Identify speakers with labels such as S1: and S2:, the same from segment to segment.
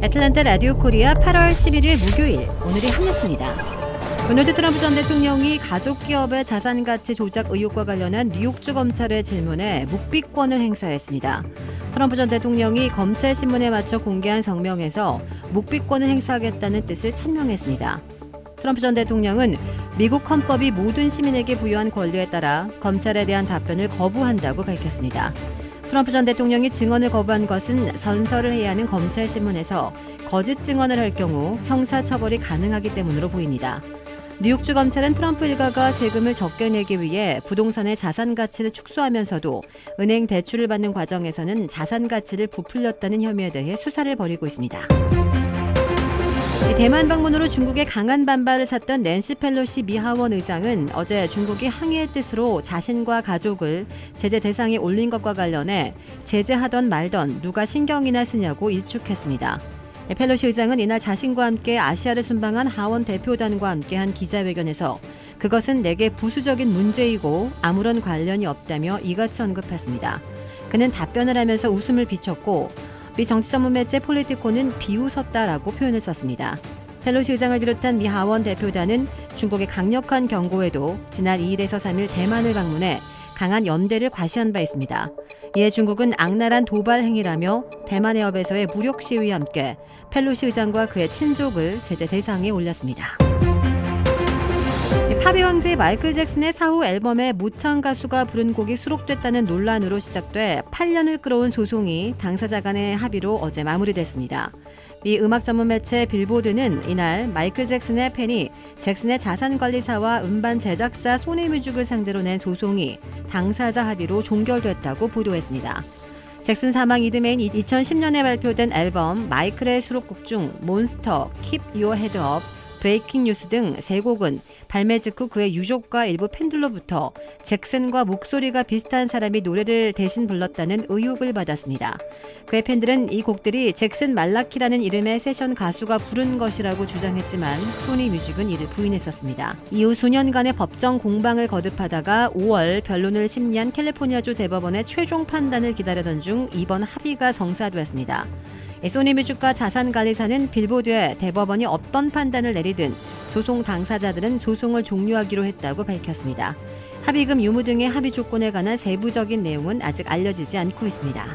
S1: 애틀랜타 라디오 코리아 8월 11일 목요일, 오늘의 한 뉴스입니다. 도널드 트럼프 전 대통령이 가족 기업의 자산 가치 조작 의혹과 관련한 뉴욕주 검찰의 질문에 묵비권을 행사했습니다. 트럼프 전 대통령이 검찰 신문에 맞춰 공개한 성명에서 묵비권을 행사하겠다는 뜻을 천명했습니다. 트럼프 전 대통령은 미국 헌법이 모든 시민에게 부여한 권리에 따라 검찰에 대한 답변을 거부한다고 밝혔습니다. 트럼프 전 대통령이 증언을 거부한 것은 선서를 해야 하는 검찰 신문에서 거짓 증언을 할 경우 형사처벌이 가능하기 때문으로 보입니다. 뉴욕주 검찰은 트럼프 일가가 세금을 적게 내기 위해 부동산의 자산 가치를 축소하면서도 은행 대출을 받는 과정에서는 자산 가치를 부풀렸다는 혐의에 대해 수사를 벌이고 있습니다. 대만 방문으로 중국의 강한 반발을 샀던 낸시 펠로시 미 하원 의장은 어제 중국이 항의의 뜻으로 자신과 가족을 제재 대상에 올린 것과 관련해 제재하던 말던 누가 신경이나 쓰냐고 일축했습니다. 펠로시 의장은 이날 자신과 함께 아시아를 순방한 하원 대표단과 함께한 기자회견에서 그것은 내게 부수적인 문제이고 아무런 관련이 없다며 이같이 언급했습니다. 그는 답변을 하면서 웃음을 비췄고 미 정치 전문 매체 폴리티코는 비웃었다라고 표현을 썼습니다. 펠로시 의장을 비롯한 미 하원 대표단은 중국의 강력한 경고에도 지난 2일에서 3일 대만을 방문해 강한 연대를 과시한 바 있습니다. 이에 중국은 악랄한 도발 행위라며 대만 해협에서의 무력 시위와 함께 펠로시 의장과 그의 친족을 제재 대상에 올렸습니다. 팝의 왕제 마이클 잭슨의 사후 앨범에 모차운 가수가 부른 곡이 수록됐다는 논란으로 시작돼 8년을 끌어온 소송이 당사자 간의 합의로 어제 마무리됐습니다. 미 음악 전문 매체 빌보드는 이날 마이클 잭슨의 팬이 잭슨의 자산관리사와 음반 제작사 소니뮤직을 상대로 낸 소송이 당사자 합의로 종결됐다고 보도했습니다. 잭슨 사망 이듬해인 2010년에 발표된 앨범 마이클의 수록곡 중 몬스터, Keep Your Head Up, 브레이킹 뉴스 등 세 곡은 발매 직후 그의 유족과 일부 팬들로부터 잭슨과 목소리가 비슷한 사람이 노래를 대신 불렀다는 의혹을 받았습니다. 그의 팬들은 이 곡들이 잭슨 말라키라는 이름의 세션 가수가 부른 것이라고 주장했지만 소니 뮤직은 이를 부인했었습니다. 이후 수년간의 법정 공방을 거듭하다가 5월 변론을 심리한 캘리포니아주 대법원의 최종 판단을 기다리던 중 이번 합의가 성사됐습니다. 소니뮤직과 자산관리사는 빌보드에 대법원이 어떤 판단을 내리든 소송 당사자들은 소송을 종료하기로 했다고 밝혔습니다. 합의금 유무 등의 합의 조건에 관한 세부적인 내용은 아직 알려지지 않고 있습니다.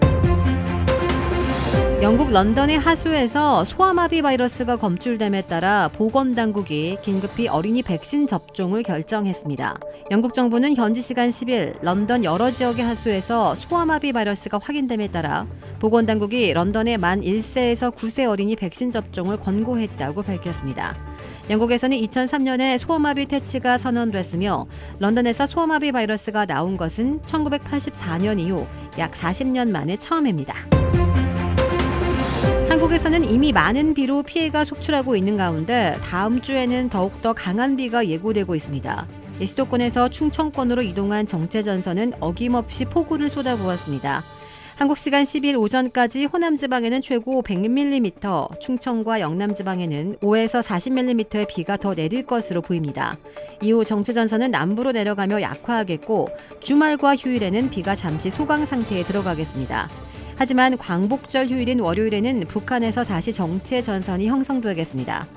S1: 영국 런던의 하수에서 소아마비 바이러스가 검출됨에 따라 보건당국이 긴급히 어린이 백신 접종을 결정했습니다. 영국 정부는 현지 시간 10일 런던 여러 지역의 하수에서 소아마비 바이러스가 확인됨에 따라 보건당국이 런던의 만 1세에서 9세 어린이 백신 접종을 권고했다고 밝혔습니다. 영국에서는 2003년에 소아마비 퇴치가 선언됐으며 런던에서 소아마비 바이러스가 나온 것은 1984년 이후 약 40년 만에 처음입니다. 한국에서는 이미 많은 비로 피해가 속출하고 있는 가운데 다음 주에는 더욱더 강한 비가 예고되고 있습니다. 수도권에서 충청권으로 이동한 정체전선은 어김없이 폭우를 쏟아부었습니다. 한국 시간 10일 오전까지 호남 지방에는 최고 100mm, 충청과 영남 지방에는 5에서 40mm의 비가 더 내릴 것으로 보입니다. 이후 정체전선은 남부로 내려가며 약화하겠고 주말과 휴일에는 비가 잠시 소강 상태에 들어가겠습니다. 하지만 광복절 휴일인 월요일에는 북한에서 다시 정체전선이 형성되겠습니다.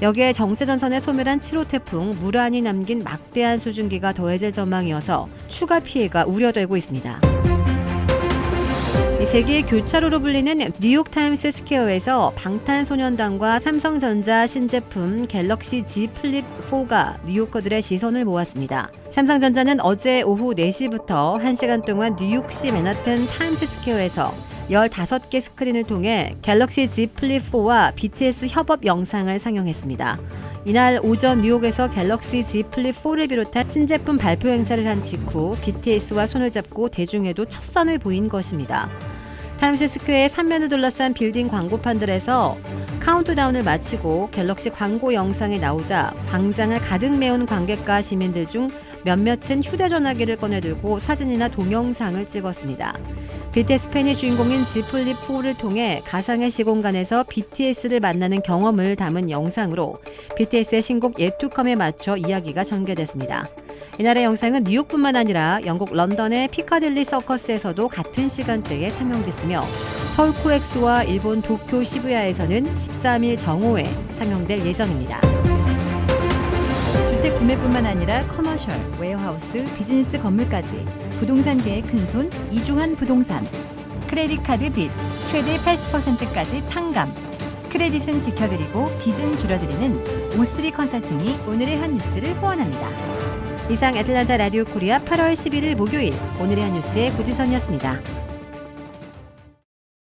S1: 여기에 정체전선에 소멸한 7호 태풍 무란이 남긴 막대한 수증기가 더해질 전망이어서 추가 피해가 우려되고 있습니다. 세계의 교차로로 불리는 뉴욕 타임스 스퀘어에서 방탄소년단과 삼성전자 신제품 갤럭시 Z 플립 4가 뉴요커들의 시선을 모았습니다. 삼성전자는 어제 오후 4시부터 1시간 동안 뉴욕시 맨하튼 타임스 스퀘어에서 15개 스크린을 통해 갤럭시 Z 플립 4와 BTS 협업 영상을 상영했습니다. 이날 오전 뉴욕에서 갤럭시 Z 플립 4를 비롯한 신제품 발표 행사를 한 직후 BTS와 손을 잡고 대중에도 첫 선을 보인 것입니다. 타임스 스퀘어의 삼면을 둘러싼 빌딩 광고판들에서 카운트다운을 마치고 갤럭시 광고 영상에 나오자 광장을 가득 메운 관객과 시민들 중 몇몇은 휴대전화기를 꺼내들고 사진이나 동영상을 찍었습니다. BTS 팬이 주인공인 Z 플립 4를 통해 가상의 시공간에서 BTS를 만나는 경험을 담은 영상으로 BTS의 신곡 Yet to Come에 맞춰 이야기가 전개됐습니다. 이날의 영상은 뉴욕뿐만 아니라 영국 런던의 피카딜리 서커스에서도 같은 시간대에 상영됐으며 서울 코엑스와 일본 도쿄 시부야에서는 13일 정오에 상영될 예정입니다.
S2: 주택 구매뿐만 아니라 커머셜, 웨어하우스, 비즈니스 건물까지 부동산계의 큰손 이중한 부동산. 크레딧 카드 빚 최대 80%까지 탕감. 크레딧은 지켜드리고 빚은 줄여드리는 O3 컨설팅이 오늘의 한 뉴스를 후원합니다.
S1: 이상 애틀란타 라디오 코리아 8월 11일 목요일 오늘의 한 뉴스의 고지선이었습니다.